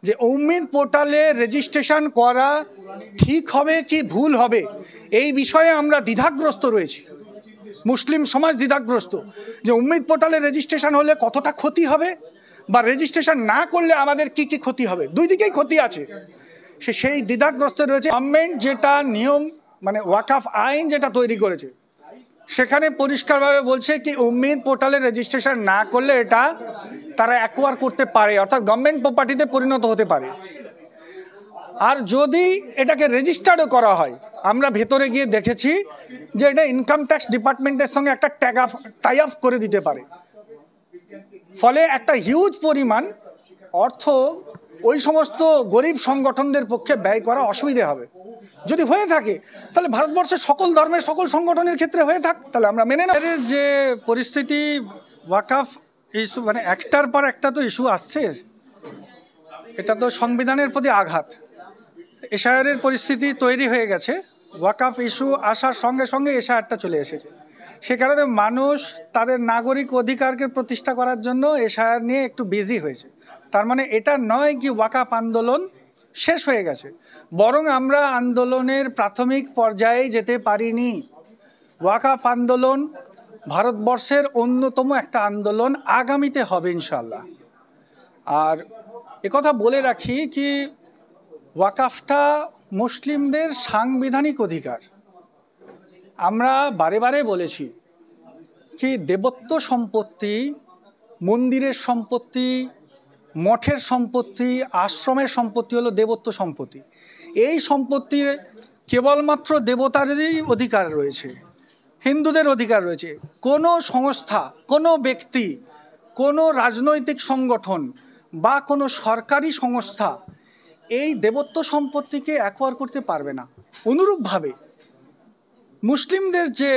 যে উম্মিদ পোর্টালে রেজিস্ট্রেশন করা ঠিক হবে কি ভুল হবে এই বিষয়ে আমরা দ্বিধাগ্রস্ত রয়েছি। মুসলিম সমাজ দ্বিধাগ্রস্ত যে উম্মিদ পোর্টালে রেজিস্ট্রেশন হলে কতটা ক্ষতি হবে বা রেজিস্ট্রেশন না করলে আমাদের কি কি ক্ষতি হবে, দুই দিকেই ক্ষতি আছে। সেই দ্বিধাগ্রস্ত রয়েছে। গভর্নমেন্ট যেটা নিয়ম মানে ওয়াকফ আইন যেটা তৈরি করেছে সেখানে পরিষ্কারভাবে বলছে কি উম্মিদ পোর্টালে রেজিস্ট্রেশন না করলে এটা তারা অ্যাকোয়ার করতে পারে, অর্থাৎ গভর্নমেন্ট প্রপার্টিতে পরিণত হতে পারে। আর যদি এটাকে রেজিস্টার্ডও করা হয়, আমরা ভেতরে গিয়ে দেখেছি যে এটা ইনকাম ট্যাক্স ডিপার্টমেন্টের সঙ্গে একটা টাই আপ করে দিতে পারে, ফলে একটা হিউজ পরিমাণ অর্থ ওই সমস্ত গরিব সংগঠনদের পক্ষে ব্যয় করা অসুবিধে হবে। যদি হয়ে থাকে তাহলে ভারতবর্ষের সকল ধর্মের সকল সংগঠনের ক্ষেত্রে হয়ে থাক, তাহলে আমরা মেনে নেব। যে পরিস্থিতি ওয়াকফ ইস্যু মানে একটার পর একটা তো ইস্যু আসছে, এটা তো সংবিধানের প্রতি আঘাত। এশায়ারের পরিস্থিতি তৈরি হয়ে গেছে, ওয়াকফ ইস্যু আসার সঙ্গে সঙ্গে এশায়ারটা চলে এসেছে। সে কারণে মানুষ তাদের নাগরিক অধিকারকে প্রতিষ্ঠা করার জন্য এশায়ার নিয়ে একটু বিজি হয়েছে। তার মানে এটা নয় কি ওয়াকফ আন্দোলন শেষ হয়ে গেছে, বরং আমরা আন্দোলনের প্রাথমিক পর্যায়ে যেতে পারিনি। ওয়াকফ আন্দোলন ভারতবর্ষের অন্যতম একটা আন্দোলন, আগামীতে হবে ইনশাল্লাহ। আর একথা বলে রাখি কি ওয়াকফটা মুসলিমদের সাংবিধানিক অধিকার। আমরা বারে বারে বলেছি কি দেবত্ব সম্পত্তি, মন্দিরের সম্পত্তি, মঠের সম্পত্তি, আশ্রমের সম্পত্তি হলো দেবত্ব সম্পত্তি। এই সম্পত্তির কেবলমাত্র দেবতাদেরই অধিকার রয়েছে, হিন্দুদের অধিকার রয়েছে। কোনো সংস্থা, কোনো ব্যক্তি, কোনো রাজনৈতিক সংগঠন বা কোনো সরকারি সংস্থা এই দেবত্ব সম্পত্তিকে অ্যাকোয়ার করতে পারবে না। অনুরূপভাবে মুসলিমদের যে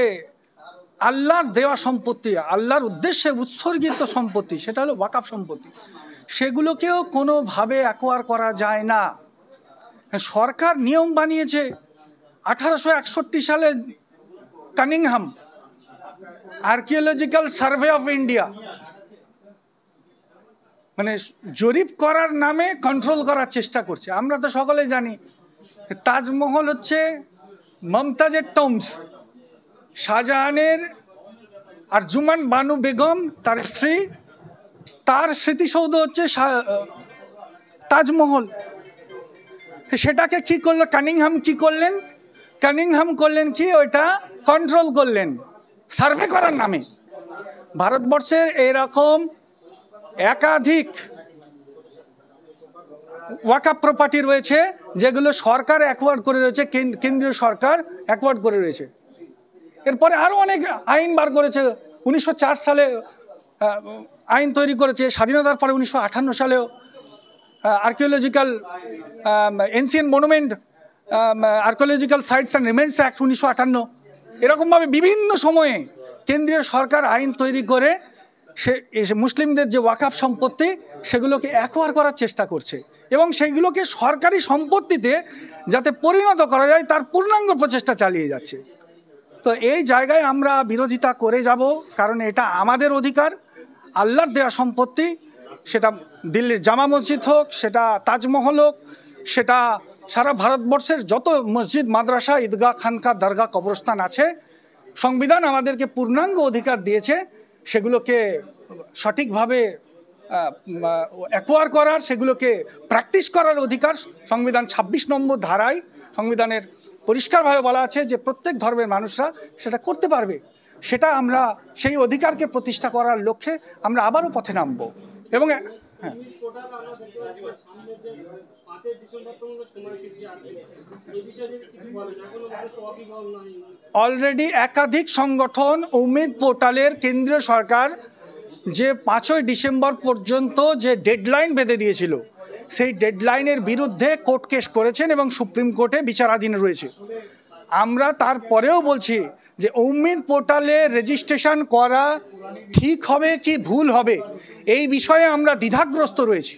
আল্লাহর দেওয়া সম্পত্তি, আল্লাহর উদ্দেশ্যে উৎসর্গিত সম্পত্তি, সেটা হলো ওয়াকফ সম্পত্তি, সেগুলোকেও কোনোভাবে অ্যাকোয়ার করা যায় না। সরকার নিয়ম বানিয়েছে 1861 সালে Cunningham archaeological survey of India, মানে জরিপ করার নামে কন্ট্রোল করার চেষ্টা করছে। আমরা তো সকলে জানি তাজমহল হচ্ছে মমতাজের টম্বস, শাহজাহানের আর জুমান বানু বেগম তার স্ত্রী, তার স্মৃতিসৌধ হচ্ছে তাজমহল। সেটাকে কি করলো কানিংহাম, কি করলেন কানিংহাম করলেন কি ওইটা কন্ট্রোল করলেন সার্ভে করার নামে। ভারতবর্ষের এরকম একাধিক ওয়াকফ প্রপার্টি রয়েছে যেগুলো সরকার অ্যাকোয়ার্ড করে রয়েছে, কেন্দ্রীয় সরকার অ্যাকোয়ার্ড করে রয়েছে। এরপরে আরও অনেক আইন বার করেছে। 1904 সালে আইন তৈরি করেছে, স্বাধীনতার পরে 1958 সালেও archaeological ancient monument archaeological sites and remains act 1958। এরকমভাবে বিভিন্ন সময়ে কেন্দ্রীয় সরকার আইন তৈরি করে সে মুসলিমদের যে ওয়াকফ সম্পত্তি সেগুলোকে অ্যাকোয়ার করার চেষ্টা করছে এবং সেগুলোকে সরকারি সম্পত্তিতে যাতে পরিণত করা যায় তার পূর্ণাঙ্গ প্রচেষ্টা চালিয়ে যাচ্ছে। তো এই জায়গায় আমরা বিরোধিতা করে যাব, কারণ এটা আমাদের অধিকার, আল্লাহর দেওয়া সম্পত্তি। সেটা দিল্লির জামা মসজিদ হোক, সেটা তাজমহল হোক, সেটা সারা ভারতবর্ষের যত মসজিদ, মাদ্রাসা, ঈদগাহ, খানকা, দরগা, কবরস্থান আছে, সংবিধান আমাদেরকে পূর্ণাঙ্গ অধিকার দিয়েছে সেগুলোকে সঠিকভাবে অ্যাকোয়ার করার, সেগুলোকে প্র্যাকটিস করার অধিকার সংবিধান 26 নম্বর ধারায় সংবিধানের পরিষ্কারভাবে বলা আছে যে প্রত্যেক ধর্মের মানুষরা সেটা করতে পারবে। সেটা আমরা সেই অধিকারকে প্রতিষ্ঠা করার লক্ষ্যে আমরা আবারও পথে নামব। এবং অলরেডি একাধিক সংগঠন উম্মিদ পোর্টালের কেন্দ্রীয় সরকার যে 5ই ডিসেম্বর পর্যন্ত যে ডেডলাইন বেঁধে দিয়েছিল সেই ডেডলাইনের বিরুদ্ধে কোর্ট কেস করেছেন এবং সুপ্রিম কোর্টে বিচারাধীন রয়েছে। আমরা তারপরেও বলছি যে উম্মিদ পোর্টালে রেজিস্ট্রেশন করা ঠিক হবে কি ভুল হবে এই বিষয়ে আমরা দ্বিধাগ্রস্ত রয়েছি।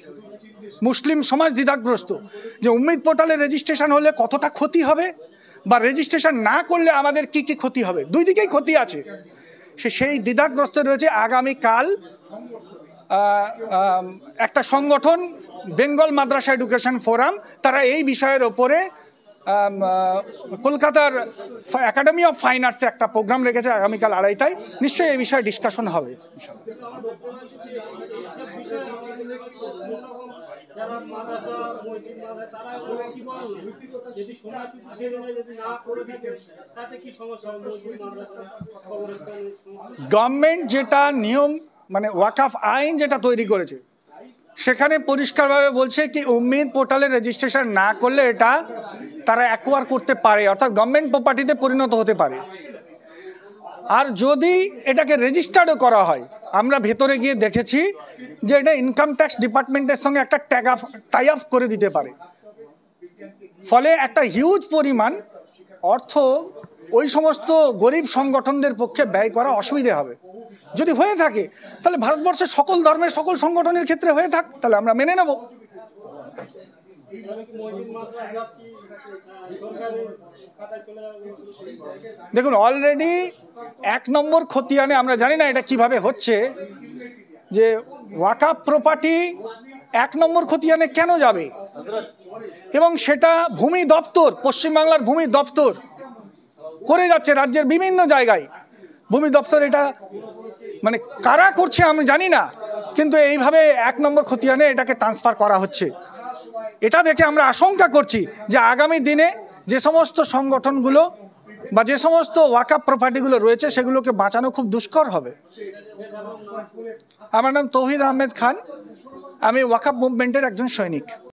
মুসলিম সমাজ দ্বিধাগ্রস্ত যে উম্মিদ পোর্টালে রেজিস্ট্রেশন হলে কতটা ক্ষতি হবে বা রেজিস্ট্রেশন না করলে আমাদের কি কি ক্ষতি হবে, দুই দিকেই ক্ষতি আছে। সেই দ্বিধাগ্রস্ত রয়েছে। আগামীকাল একটা সংগঠন বেঙ্গল মাদ্রাসা এডুকেশন ফোরাম, তারা এই বিষয়ের ওপরে কলকাতার একাডেমি অফ ফাইন আর্টসে একটা প্রোগ্রাম রেখেছে আগামীকাল 2:30টায়। নিশ্চয়ই এই বিষয়ে ডিসকাশন হবে। গভর্নমেন্ট যেটা নিয়ম মানে ওয়াকফ আইন যেটা তৈরি করেছে সেখানে পরিষ্কারভাবে বলছে কি উম্মিদ পোর্টালে রেজিস্ট্রেশন না করলে এটা তারা অ্যাকোয়ার করতে পারে, অর্থাৎ গভর্নমেন্ট প্রপার্টিতে পরিণত হতে পারে। আর যদি এটাকে রেজিস্টার্ডও করা হয়, আমরা ভেতরে গিয়ে দেখেছি যে এটা ইনকাম ট্যাক্স ডিপার্টমেন্টের সঙ্গে একটা টাই আপ করে দিতে পারে, ফলে একটা হিউজ পরিমাণ অর্থ ওই সমস্ত গরিব সংগঠনদের পক্ষে ব্যয় করা অসুবিধে হবে। যদি হয়ে থাকে তাহলে ভারতবর্ষের সকল ধর্মের সকল সংগঠনের ক্ষেত্রে হয়ে থাক, তাহলে আমরা মেনে নেব। দেখুন, অলরেডি 1 নম্বর খতিয়ানে, আমরা জানি না এটা কিভাবে হচ্ছে, যে ওয়াকফ প্রপার্টি 1 নম্বর খতিয়ানে কেন যাবে, এবং সেটা ভূমি দপ্তর, পশ্চিমবাংলার ভূমি দপ্তর করে যাচ্ছে রাজ্যের বিভিন্ন জায়গায়। ভূমি দপ্তর এটা মানে কারা করছে আমি জানি না, কিন্তু এইভাবে 1 নম্বর খতিয়ানে এটাকে ট্রান্সফার করা হচ্ছে। এটা দেখে আমরা আশঙ্কা করছি যে আগামী দিনে যে সমস্ত সংগঠনগুলো বা যে সমস্ত ওয়াকফ প্রপার্টিগুলো রয়েছে সেগুলোকে বাঁচানো খুব দুষ্কর হবে। আমার নাম তৌহিদ আহমেদ খান, আমি ওয়াকফ মুভমেন্টের একজন সৈনিক।